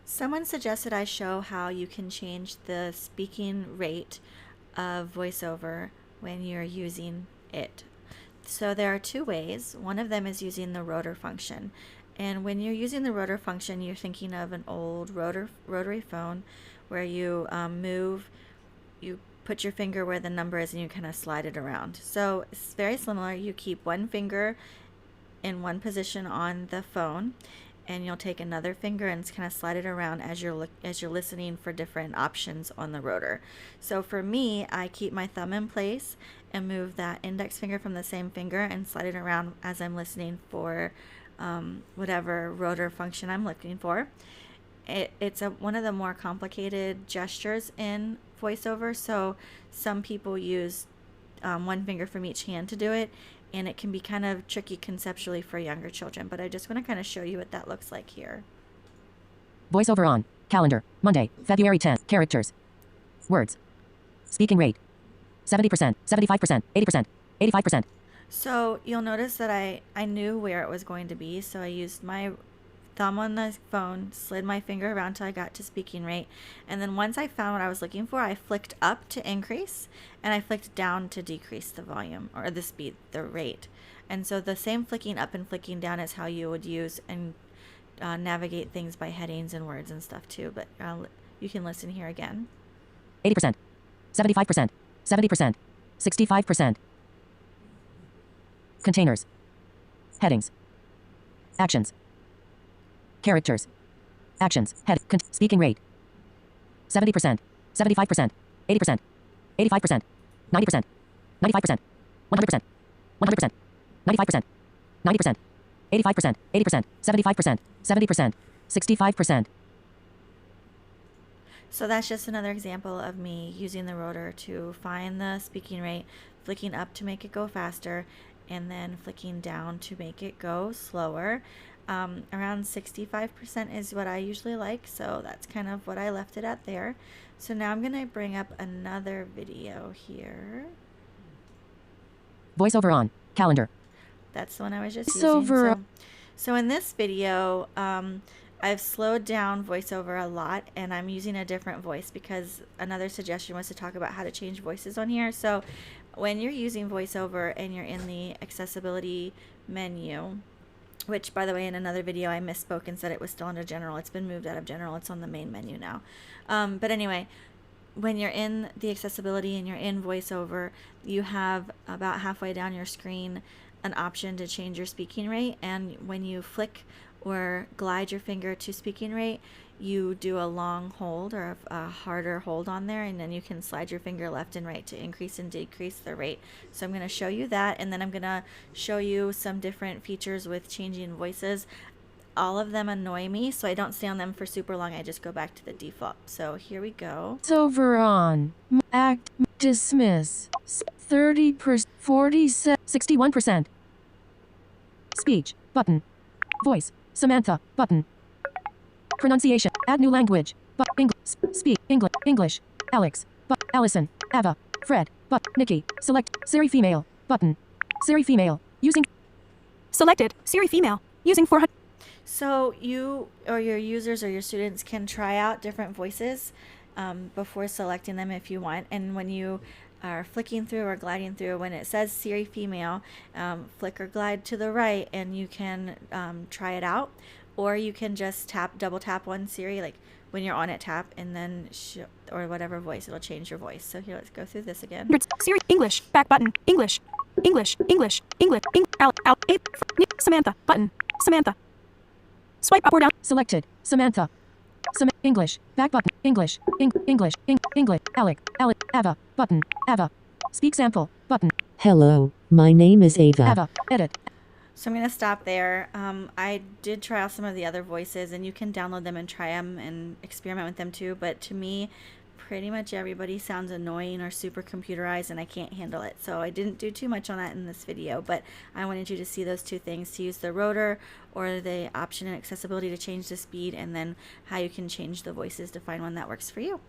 Someone suggested I show how you can change the speaking rate of VoiceOver when you're using it. So there are two ways. One of them is using the rotor function. And when you're using the rotor function, you're thinking of an old rotary phone where you you put your finger where the number is and you kind of slide it around. So it's very similar. You keep one finger in one position on the phone, and you'll take another finger and kind of slide it around as you're listening for different options on the rotor. So for me, I keep my thumb in place and move that index finger from the same finger and slide it around as I'm listening for whatever rotor function I'm looking for. It's one of the more complicated gestures in VoiceOver, so some people use one finger from each hand to do it, and it can be kind of tricky conceptually for younger children, but I just want to kind of show you what that looks like here. VoiceOver on. Calendar. Monday, February 10th. Characters. Words. Speaking rate. 70%, 75%, 80%, 85%. So you'll notice that I knew where it was going to be, so I used my thumb on the phone, slid my finger around till I got to speaking rate, and then once I found what I was looking for, I flicked up to increase and I flicked down to decrease the volume or the speed, the rate. And so the same flicking up and flicking down is how you would use and navigate things by headings and words and stuff too, but you can listen here again. 80%, 75%, 70%, 65%. Containers. Headings. Actions. Characters. Actions. Head. Speaking rate. 70%, 75%, 80%, 85%, 90%, 95%, 100%, 100%, 95%, 90%, 85%, 80%, 75%, 70%, 65%. So that's just another example of me using the rotor to find the speaking rate, flicking up to make it go faster, and then flicking down to make it go slower. Around 65% is what I usually like, so that's kind of what I left it at there. So now I'm going to bring up another video here. VoiceOver on. Calendar. That's the one I was just VoiceOver. using. So in this video, I've slowed down VoiceOver a lot, and I'm using a different voice because another suggestion was to talk about how to change voices on here. So when you're using VoiceOver and you're in the accessibility menu, which, by the way, in another video I misspoke and said it was still under general. It's been moved out of general. It's on the main menu now. But anyway, when you're in the accessibility and you're in VoiceOver, you have about halfway down your screen an option to change your speaking rate. And when you flick or glide your finger to speaking rate, you do a long hold or a harder hold on there, and then you can slide your finger left and right to increase and decrease the rate. So I'm going to show you that, and then I'm going to show you some different features with changing voices. All of them annoy me, so I don't stay on them for super long. I just go back to the default. So here we go. VoiceOver on. Act. Dismiss. 30%, 47, 61%. Speech. Button. Voice. Samantha. Button. Pronunciation. Add new language. But English. Speak. English. Alex. But Allison. Ava. Fred. But Nikki. Select Siri female. Button. Siri female. Using. Selected. Siri female. Using 400. So you or your users or your students can try out different voices before selecting them if you want. And when you are flicking through or gliding through, when it says Siri female, flick or glide to the right and you can try it out. Or you can just double tap on Siri, like when you're on it, tap, and then or whatever voice, it'll change your voice. So here, let's go through this again. Siri, English, back button, English, Samantha, button, Samantha. Swipe up or down. Selected. Samantha. English. Back button. English. English. Alec. Ava. Button. Ava. Speak sample. Button. Hello, my name is Ava. Ava. Edit. So I'm going to stop there. I did try out some of the other voices, and you can download them and try them and experiment with them too. But to me, pretty much everybody sounds annoying or super computerized, and I can't handle it. So I didn't do too much on that in this video, but I wanted you to see those two things, to use the rotor or the option in accessibility to change the speed, and then how you can change the voices to find one that works for you.